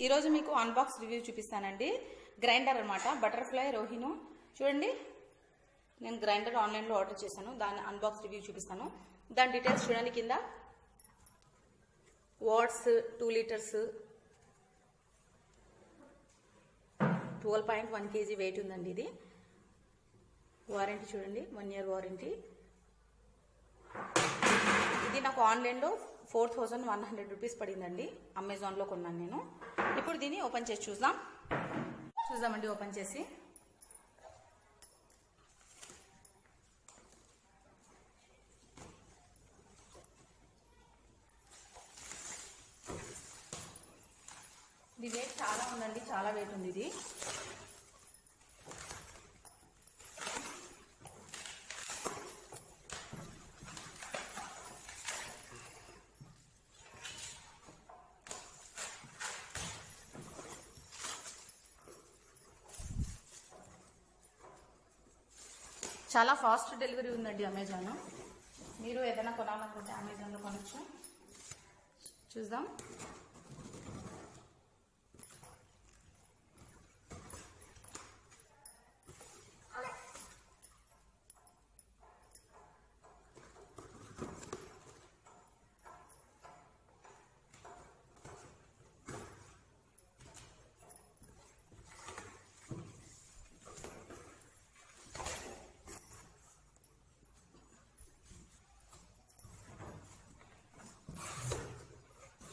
ఈరోజు మీకు unbox review చూపిస్తానండి. గ్రైండర్ అనమాట, బటర్ఫ్లై రోహిను. చూడండి, నేను గ్రైండర్ ఆన్లైన్లో ఆర్డర్ చేశాను. దాని అన్బాక్స్ రివ్యూ చూపిస్తాను. దాని డీటెయిల్స్ చూడండి కింద. వాట్స్ 2 లీటర్స్, 12.1 kg వెయిట్ ఉందండి. ఇది వారంటీ చూడండి, 1 year వారంటీ. ఇది నాకు ఆన్లైన్లో 4100 రూపీస్ పడిందండి. అమెజాన్లో కొన్నాను నేను. ఇప్పుడు దీన్ని ఓపెన్ చేసి చూద్దామండి. ఓపెన్ చేసి ఇది వెయిట్ చాలా ఉందండి, చాలా వెయిట్ ఉంది ఇది. చాలా ఫాస్ట్ డెలివరీ ఉందండి అమెజాన్. మీరు ఏదైనా కొనాలనుకుంటే అమెజాన్లో కొనొచ్చు. చూద్దాం.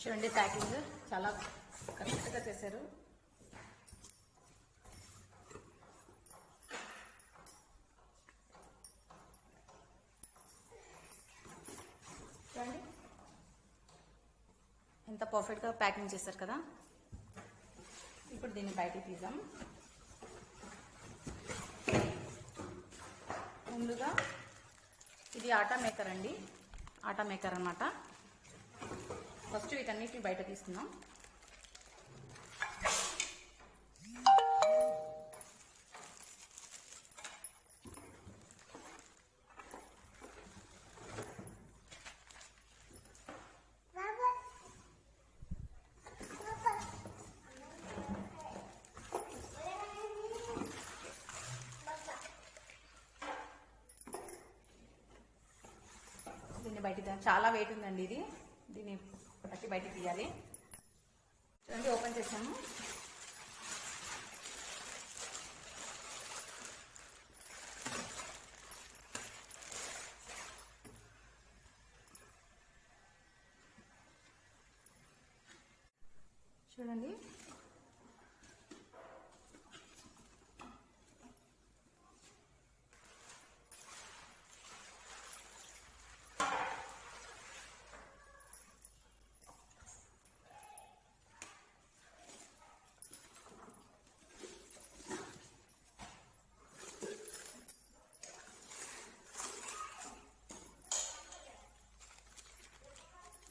చూడండి, ప్యాకింగ్ చాలా కరెక్ట్గా చేశారు. చూడండి ఎంత పర్ఫెక్ట్గా ప్యాకింగ్ చేశారు కదా. ఇప్పుడు దీన్ని బయటికి తీద్దాం. ముందుగా ఇది ఆటా మేకర్ అండి, ఆటా మేకర్ అన్నమాట. ఫస్ట్ వీటన్నిటిని బయట తీసుకుందాం. దీన్ని బయట చాలా వెయిట్ ఉందండి ఇది. దీన్ని పట్టి బయటికి తీయాలి. చూడండి, ఓపెన్ చేసాము. చూడండి,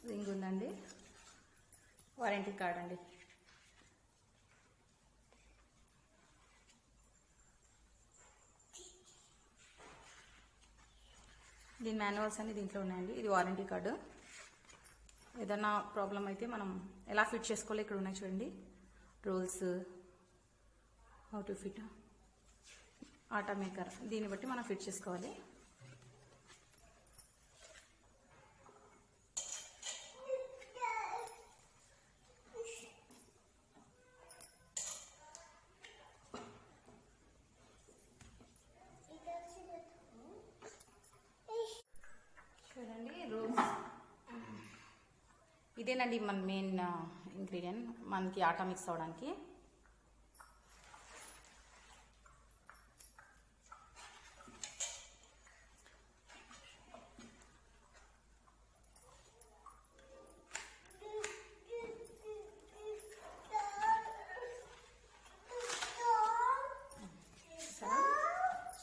రింగ్ ఉందండి, వారంటీ కార్డ్ అండి. దీని మాన్యువల్స్ అన్ని దీంట్లో ఉన్నాయండి. ఇది వారంటీ కార్డు. ఏదైనా ప్రాబ్లం అయితే మనం ఎలా ఫిట్ చేసుకోవాలి ఇక్కడ ఉన్నాయి చూడండి. Rules, how to fit atta maker, దీన్ని బట్టి మనం ఫిట్ చేసుకోవాలి. చూడండి, రూల్స్ ఇదేనండి మన మెయిన్ ఇంగ్రీడియంట్ మనకి ఆటా మిక్స్ అవడానికి.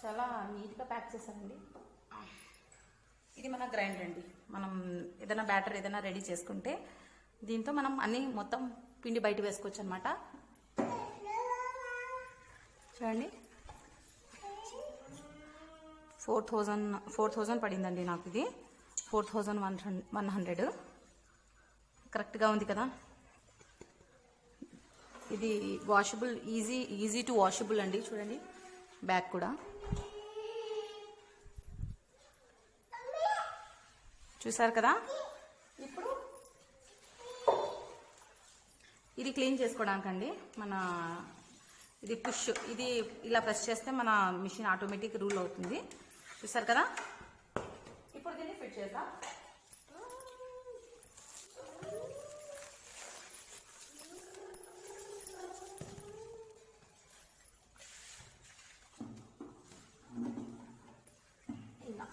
చాలా నీట్గా ప్యాక్ చేశానండి. ఇది మన గ్రైండర్ అండి. మనం ఏదైనా బ్యాటర్ ఏదైనా రెడీ చేసుకుంటే దీంతో మనం అన్ని మొత్తం పిండి బయట వేసుకోవచ్చు అనమాట. చూడండి, 4,000 పడిందండి నాకు ఇది. 4,100 కరెక్ట్గా ఉంది కదా. ఇది వాషబుల్, ఈజీ టు వాషబుల్ అండి. చూడండి బ్యాగ్ కూడా చూసారు కదా. ఇప్పుడు ఇది క్లీన్ చేసుకోవడానికండి. మన ఇది పుష్, ఇది ఇలా ప్రెస్ చేస్తే మన మిషన్ ఆటోమేటిక్ రూల్ అవుతుంది. చూసారు కదా. ఇప్పుడు దీన్ని ఫిట్ చేద్దాం. ఇలా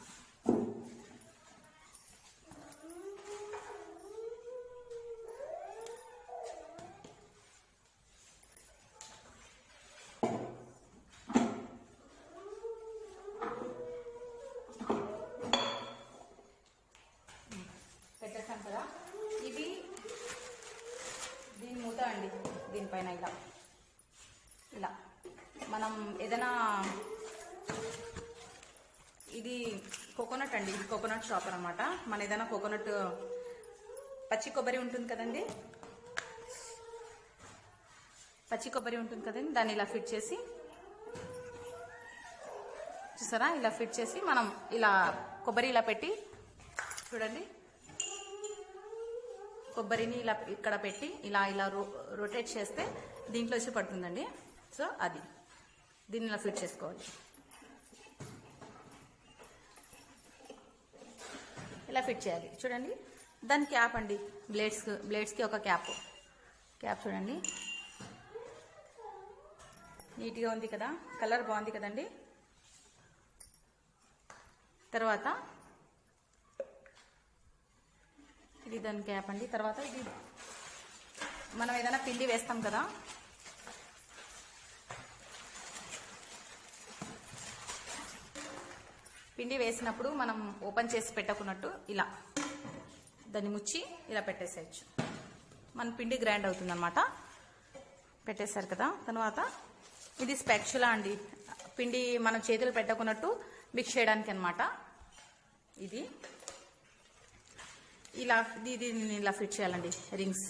పెట్టేస్తాం కదా. ఇవి దీని మూత అండి. దీనిపైన ఇలా ఇలా మనం ఏదైనా, ఇది కోకోనట్ అండి, ఇది కోకోనట్ షాపర్ అనమాట. మన ఏదైనా కోకోనట్ పచ్చి కొబ్బరి ఉంటుంది కదండి, దాన్ని ఇలా ఫిట్ చేసి, చూసారా, ఇలా ఫిట్ చేసి మనం ఇలా కొబ్బరి ఇలా పెట్టి, చూడండి కొబ్బరిని ఇలా ఇక్కడ పెట్టి ఇలా రొటేట్ చేస్తే దీంట్లో వచ్చి పడుతుందండి. సో అది దీన్ని ఇలా ఫిట్ చేసుకోవాలి. ఇలా ఫిట్ చేయాలి. చూడండి దాని క్యాప్ అండి, బ్లేడ్స్కి ఒక క్యాప్ చూడండి. నీట్గా ఉంది కదా, కలర్ బాగుంది కదండి. తర్వాత ఇది దాని క్యాప్ అండి. తర్వాత ఇది మనం ఏదైనా పిండి వేస్తాం కదా, పిండి వేసినప్పుడు మనం ఓపెన్ చేసి పెట్టకున్నట్టు ఇలా దాన్ని ముచ్చి ఇలా పెట్టేసేయచ్చు. మన పిండి గ్రైండ్ అవుతుంది అనమాట. పెట్టేశారు కదా. తర్వాత ఇది స్పాచులా అండి, పిండి మనం చేతులు పెట్టకున్నట్టు మిక్స్ చేయడానికి అనమాట. ఇది ఇలా దీన్ని ఇలా ఫిట్ చేయాలండి. రింగ్స్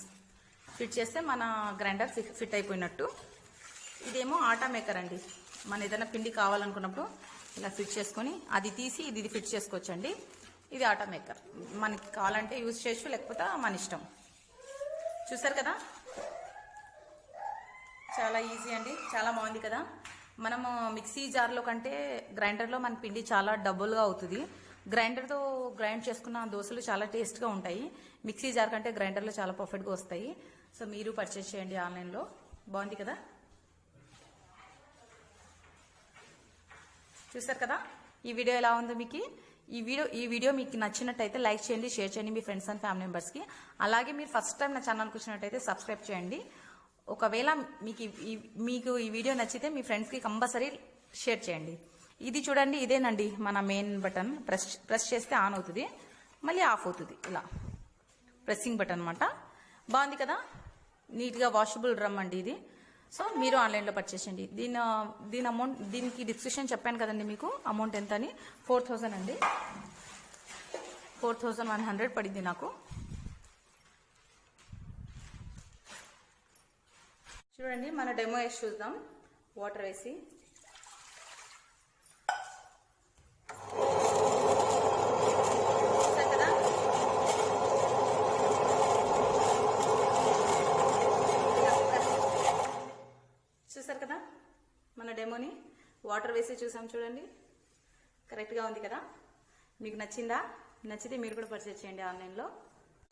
ఫిట్ చేస్తే మన గ్రైండర్ ఫిట్ అయిపోయినట్టు. ఇదేమో ఆటా మేకర్ అండి. మన ఏదైనా పిండి కావాలనుకున్నప్పుడు ఇలా ఫిట్ చేసుకొని అది తీసి ఇది ఫిట్ చేసుకోవచ్చండి. ఇది ఆటా మేకర్, మనకి కావాలంటే యూజ్ చేయొచ్చు, లేకపోతే మన ఇష్టం. చూసారు కదా, చాలా ఈజీ అండి, చాలా బాగుంది కదా. మనము మిక్సీ జార్లో కంటే గ్రైండర్లో మన పిండి చాలా డబుల్గా అవుతుంది. గ్రైండర్తో గ్రైండ్ చేసుకున్న దోశలు చాలా టేస్ట్గా ఉంటాయి. మిక్సీ జార్ కంటే గ్రైండర్లో చాలా పర్ఫెక్ట్గా వస్తాయి. సో మీరు పర్చేస్ చేయండి ఆన్లైన్లో. బాగుంది కదా. చూసారు కదా ఈ వీడియో ఎలా ఉందో మీకు. ఈ వీడియో మీకు నచ్చినట్టయితే లైక్ చేయండి, షేర్ చేయండి మీ ఫ్రెండ్స్ అండ్ ఫ్యామిలీ మెంబర్స్కి. అలాగే మీరు ఫస్ట్ టైం నా ఛానల్కి వచ్చినట్టయితే సబ్స్క్రైబ్ చేయండి. ఒకవేళ మీకు ఈ వీడియో నచ్చితే మీ ఫ్రెండ్స్కి కంపల్సరీ షేర్ చేయండి. ఇది చూడండి, ఇదేనండి మన మెయిన్ బటన్. ప్రెస్ చేస్తే ఆన్ అవుతుంది, మళ్ళీ ఆఫ్ అవుతుంది. ఇలా ప్రెస్సింగ్ బటన్ అనమాట. బాగుంది కదా, నీట్గా వాషబుల్ డ్రమ్ అండి ఇది. సో మీరు ఆన్లైన్లో పర్చేస్ చేయండి. దీని అమౌంట్, దీనికి డిస్క్రిప్షన్ చెప్పాను కదండి మీకు అమౌంట్ ఎంత అని. 4000 అండి, 4100 పడింది నాకు. చూడండి మన డెమో వేసి చూద్దాం. వాటర్ వేసి చూసారు కదా, మన డెమోని వాటర్ వేసి చూసాం. చూడండి కరెక్ట్గా ఉంది కదా. మీకు నచ్చిందా? నచ్చితే మీరు కూడా పర్చేస్ చేయండి ఆన్లైన్లో.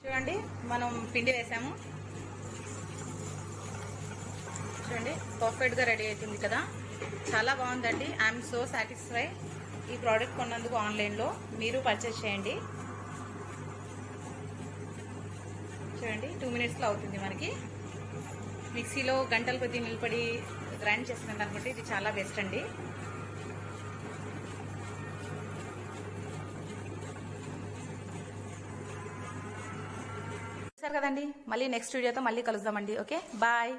చూడండి మనం పిండి వేసాము. చూడండి పర్ఫెక్ట్గా రెడీ అవుతుంది కదా, చాలా బాగుందండి. I'm so satisfy. ఈ ప్రోడక్ట్ కొన్నందుకు ఆన్లైన్లో మీరు పర్చేస్ చేయండి. చూడండి 2 minutesలో అవుతుంది మనకి. మిక్సీలో గంటల కొద్ది నిలబడి గ్రైండ్ చేసుకున్నాం అనుకుంటే ఇది చాలా బెస్ట్ అండి. చూసారు కదండి, మళ్ళీ నెక్స్ట్ వీడియోతో మళ్ళీ కలుద్దామండి. Okay, bye.